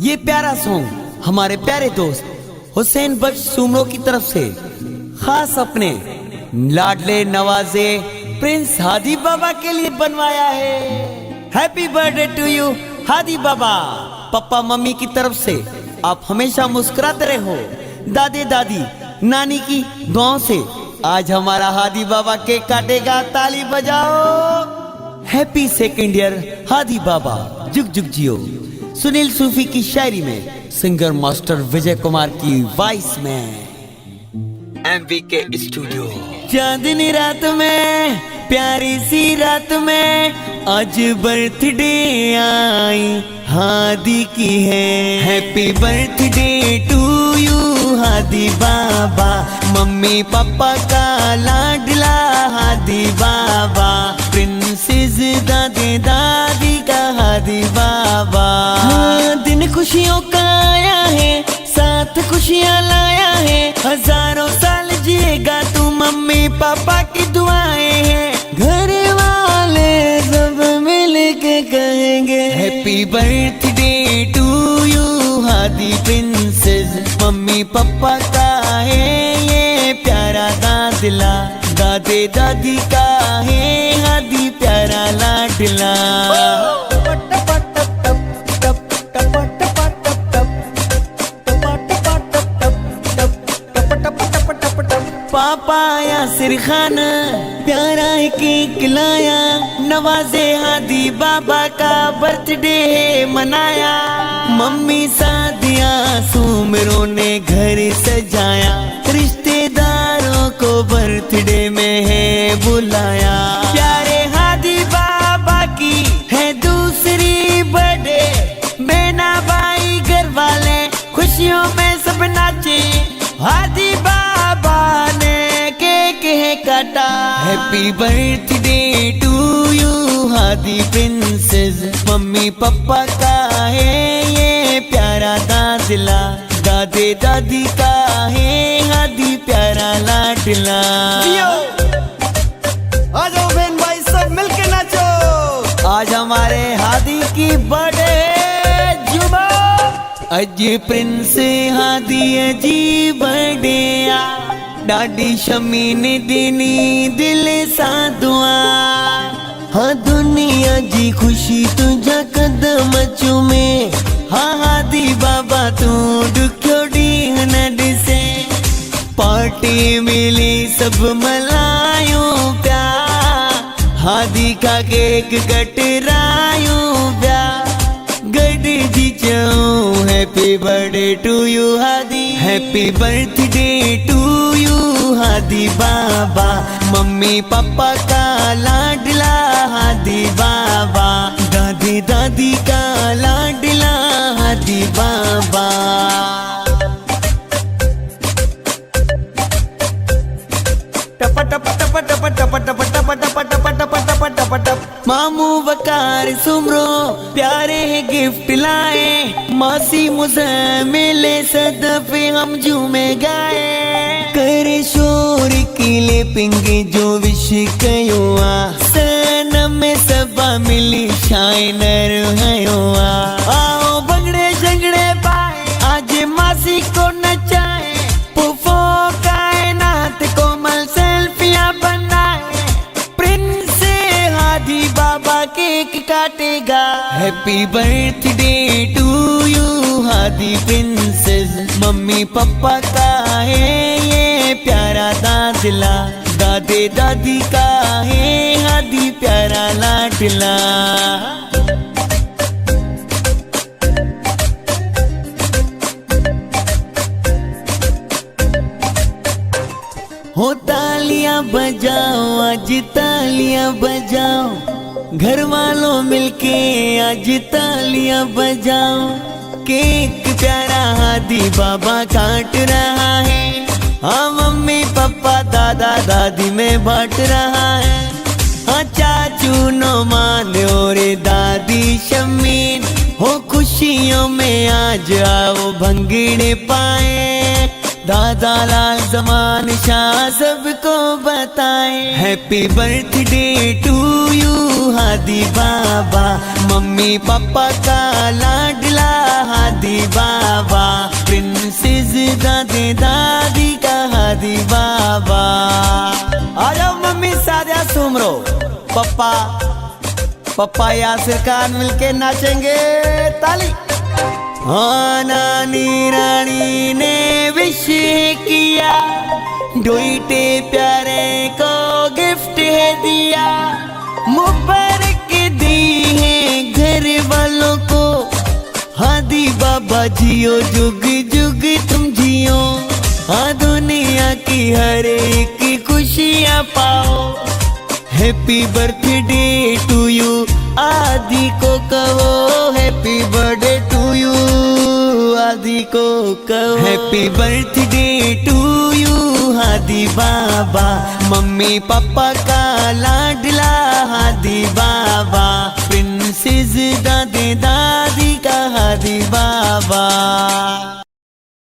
ये प्यारा सॉन्ग हमारे प्यारे दोस्त हुसैन बख्श सुमरो की तरफ से खास अपने लाडले नवाजे प्रिंस हादी बाबा के लिए बनवाया है। Happy birthday to you Hadi बाबा। पापा मम्मी की तरफ से आप हमेशा मुस्कुराते रहो। दादे दादी नानी की दुआओं से आज हमारा हादी बाबा केक काटेगा। ताली बजाओ। हैप्पी सेकंड ईयर हादी बाबा, जुग जुग जियो। सुनील सूफी की शायरी में सिंगर मास्टर विजय कुमार की वॉइस में एमवी के स्टूडियो। चांदनी रात में, प्यारी सी रात में आज बर्थडे आई हादी की है। Happy birthday to you Hadi बाबा। मम्मी पापा का लाडला हादी बाबा। प्रिंसेस दादे दादी का हादी बाबा। दिन खुशियों का आया है, साथ खुशियाँ लाया है। हजारों साल जिएगा तू, मम्मी पापा की दुआएं हैं। घर वाले सब मिल के कहेंगे happy birthday to you Hadi princess. Mummy papa का है ये प्यारा दादला, दादे दादी का है हादी प्यारा लाडला। पापा यासिर खान प्यारा है केक लाया। नवाजे हादी बाबा का बर्थडे मनाया। मम्मी सादिया सुमरों ने घर सजाया। रिश्तेदारों को बर्थडे में है बुलाया। प्यारे हादी बाबा की है दूसरी बर्थडे। बेना भाई घर वाले खुशियों में सब नाचे। हादी बाबा ने केक है काटा। Happy birthday to you Hadi princess. Mummy papa का है ये प्यारा दादला, दादे दादी का है हादी प्यारा लाडला। आ जाओ बहन भाई सब मिलके नाचो। आज हमारे हादी की बर्थडे जुबा। अज प्रिंस हादी जी बर्थडे आ। डाडी शमी ने देनी दिल सा दुआ। हाँ दुनिया जी खुशी तुझा कदम चूमे। हाँ हादी बाबा तू दुखोड़ी नड से। पार्टी मिली सब मलायूं प्यार। हादी का केक कटरायूं प्यार। गड जी चाहूं happy birthday to you Hadi. Happy birthday to you Hadi बाबा। मम्मी पापा का लाडला हादी बाबा। दादी दादी का लाडला हादी बाबा। टप टप टप टप टप टप टप टप टप टप टप टप टप। मामू वकार सुमरो प्यारे है गिफ्ट लाए। मासी मुझे मिले सदफे हम झूमे गाए। करे शोर की ले पिंगे जो विश कयोआ। सनम में सबा मिली शाइनर हयोआ। आओ बगड़े झगड़े पाए आज मासी को नचाए। पुफो कायनात कोमल सेल्फियां बनाए। प्रिंस हादी बाबा केक काटेगा। Happy birthday to you Hadi princess. Mummy papa का है ये प्यारा दादला, दादे दादी का है हादी प्यारा लाडला। हो तालियां बजाओ आज तालियां बजाओ। घर वालों मिलके आज तालियां बजाओ। केक प्यारा हादी बाबा काट रहा है। हाँ मम्मी पापा दादा दादी में बांट रहा है। हाँ चाचू नोमान और दादी शमीन हो खुशियों में आज आओ भंगड़े पाए। दादा लाल जमान शाह सबको बताए। Happy birthday to you Hadi बाबा। मम्मी पापा का लाड आजा सुमरो। पप्पा पप्पा यासिर खान मिलके नाचेंगे, ताली। हाँ नानी रानी ने विश किया, डोईटे प्यारे को गिफ्ट है दिया, मुबारक दी है घर वालों को। हादी बाबा जियो जुग जुग तुम जियो, हाँ दुनिया की हर एक खुशियाँ पाओ। हैप्पी बर्थडे टू यू आदि को कहो, हैप्पी बर्थडे टू यू आदि को कहो। Happy birthday to you Hadi बाबा, मम्मी पापा का लाडला हादी बाबा, प्रिंसेस दादे दादी का हादी बाबा।